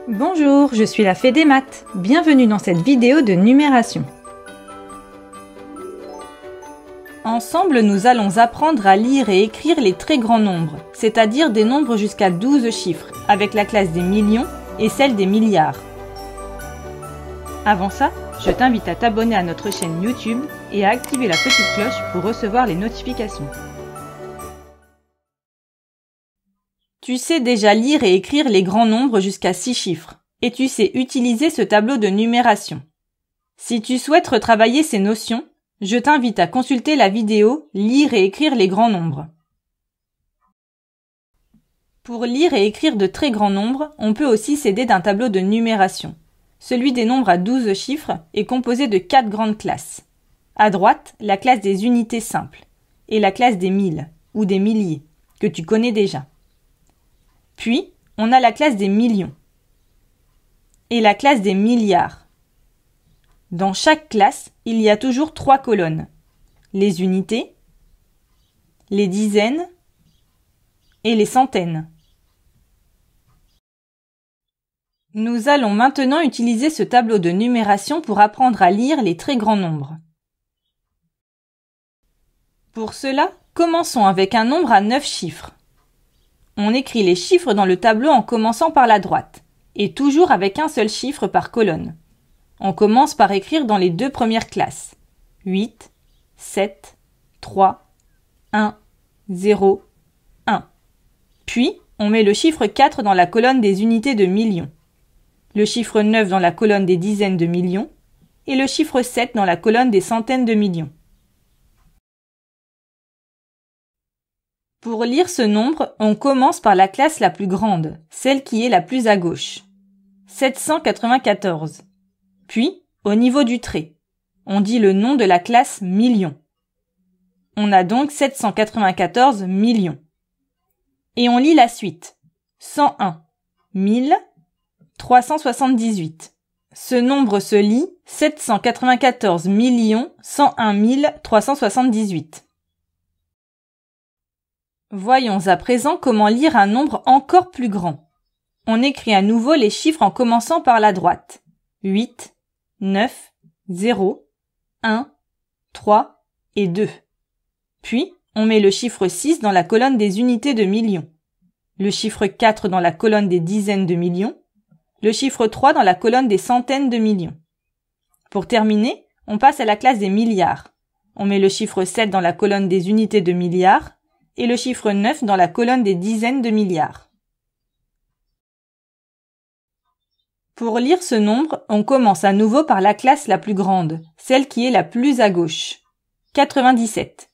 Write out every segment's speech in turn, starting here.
Bonjour, je suis la Fée des maths. Bienvenue dans cette vidéo de numération. Ensemble, nous allons apprendre à lire et écrire les très grands nombres, c'est-à-dire des nombres jusqu'à 12 chiffres, avec la classe des millions et celle des milliards. Avant ça, je t'invite à t'abonner à notre chaîne YouTube et à activer la petite cloche pour recevoir les notifications. Tu sais déjà lire et écrire les grands nombres jusqu'à 6 chiffres, et tu sais utiliser ce tableau de numération. Si tu souhaites retravailler ces notions, je t'invite à consulter la vidéo « Lire et écrire les grands nombres ». Pour lire et écrire de très grands nombres, on peut aussi s'aider d'un tableau de numération. Celui des nombres à 12 chiffres est composé de 4 grandes classes. À droite, la classe des unités simples, et la classe des milles, ou des milliers, que tu connais déjà. Puis, on a la classe des millions et la classe des milliards. Dans chaque classe, il y a toujours 3 colonnes. Les unités, les dizaines et les centaines. Nous allons maintenant utiliser ce tableau de numération pour apprendre à lire les très grands nombres. Pour cela, commençons avec un nombre à 9 chiffres. On écrit les chiffres dans le tableau en commençant par la droite, et toujours avec un seul chiffre par colonne. On commence par écrire dans les 2 premières classes. 8, 7, 3, 1, 0, 1. Puis, on met le chiffre 4 dans la colonne des unités de millions, le chiffre 9 dans la colonne des dizaines de millions, et le chiffre 7 dans la colonne des centaines de millions. Pour lire ce nombre, on commence par la classe la plus grande, celle qui est la plus à gauche. 794. Puis, au niveau du trait, on dit le nom de la classe millions. On a donc 794 millions. Et on lit la suite. 101, 1000, 378. Ce nombre se lit 794 101 378. Voyons à présent comment lire un nombre encore plus grand. On écrit à nouveau les chiffres en commençant par la droite. 8, 9, 0, 1, 3 et 2. Puis, on met le chiffre 6 dans la colonne des unités de millions, le chiffre 4 dans la colonne des dizaines de millions, le chiffre 3 dans la colonne des centaines de millions. Pour terminer, on passe à la classe des milliards. On met le chiffre 7 dans la colonne des unités de milliards, et le chiffre 9 dans la colonne des dizaines de milliards. Pour lire ce nombre, on commence à nouveau par la classe la plus grande, celle qui est la plus à gauche. 97.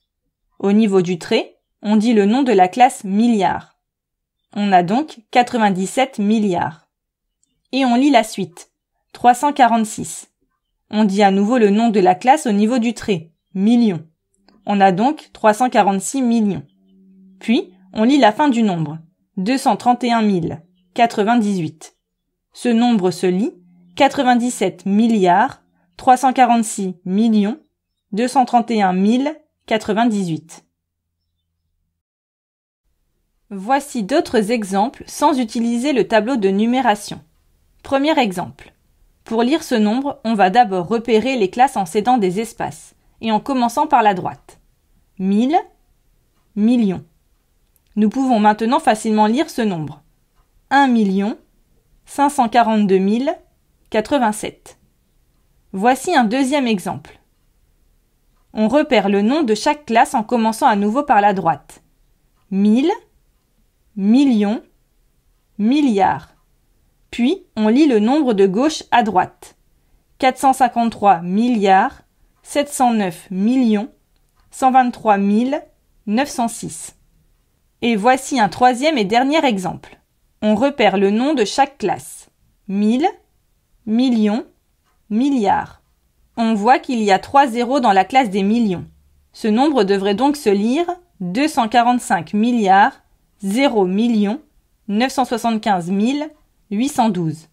Au niveau du trait, on dit le nom de la classe milliards. On a donc 97 milliards. Et on lit la suite. 346. On dit à nouveau le nom de la classe au niveau du trait. Millions. On a donc 346 millions. Puis, on lit la fin du nombre. 231 000, 98. Ce nombre se lit 97 milliards, 346 millions, 231 000, 98. Voici d'autres exemples sans utiliser le tableau de numération. Premier exemple. Pour lire ce nombre, on va d'abord repérer les classes en cédant des espaces, et en commençant par la droite. 1000, millions. Nous pouvons maintenant facilement lire ce nombre. 1 542 087. Voici un deuxième exemple. On repère le nom de chaque classe en commençant à nouveau par la droite. 1000, millions, milliards. Puis, on lit le nombre de gauche à droite. 453 milliards, 709 millions, 123 906. Et voici un troisième et dernier exemple. On repère le nom de chaque classe. 1000, millions, milliards. On voit qu'il y a 3 zéros dans la classe des millions. Ce nombre devrait donc se lire 245 milliards, 0 millions, 975 812.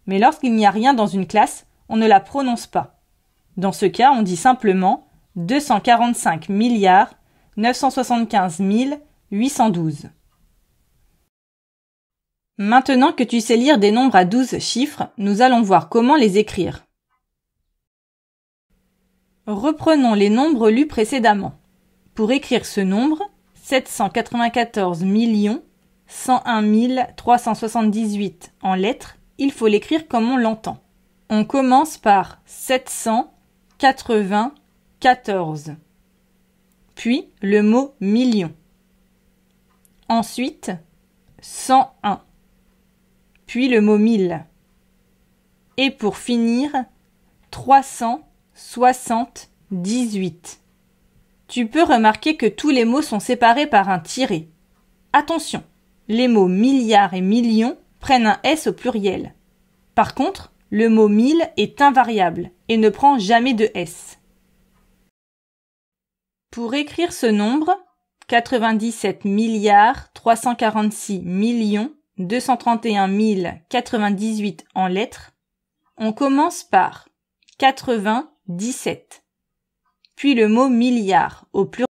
Mais lorsqu'il n'y a rien dans une classe, on ne la prononce pas. Dans ce cas, on dit simplement 245 milliards, 975 812. Maintenant que tu sais lire des nombres à 12 chiffres, nous allons voir comment les écrire. Reprenons les nombres lus précédemment. Pour écrire ce nombre, 794 101 378 en lettres, il faut l'écrire comme on l'entend. On commence par 794, puis le mot million. Ensuite, 101, puis le mot 1000. Et pour finir, 378. Tu peux remarquer que tous les mots sont séparés par un tiret. Attention, les mots milliard et million prennent un S au pluriel. Par contre, le mot 1000 est invariable et ne prend jamais de S. Pour écrire ce nombre, 97 346 231 098 en lettres, on commence par 97, puis le mot milliard au pluriel.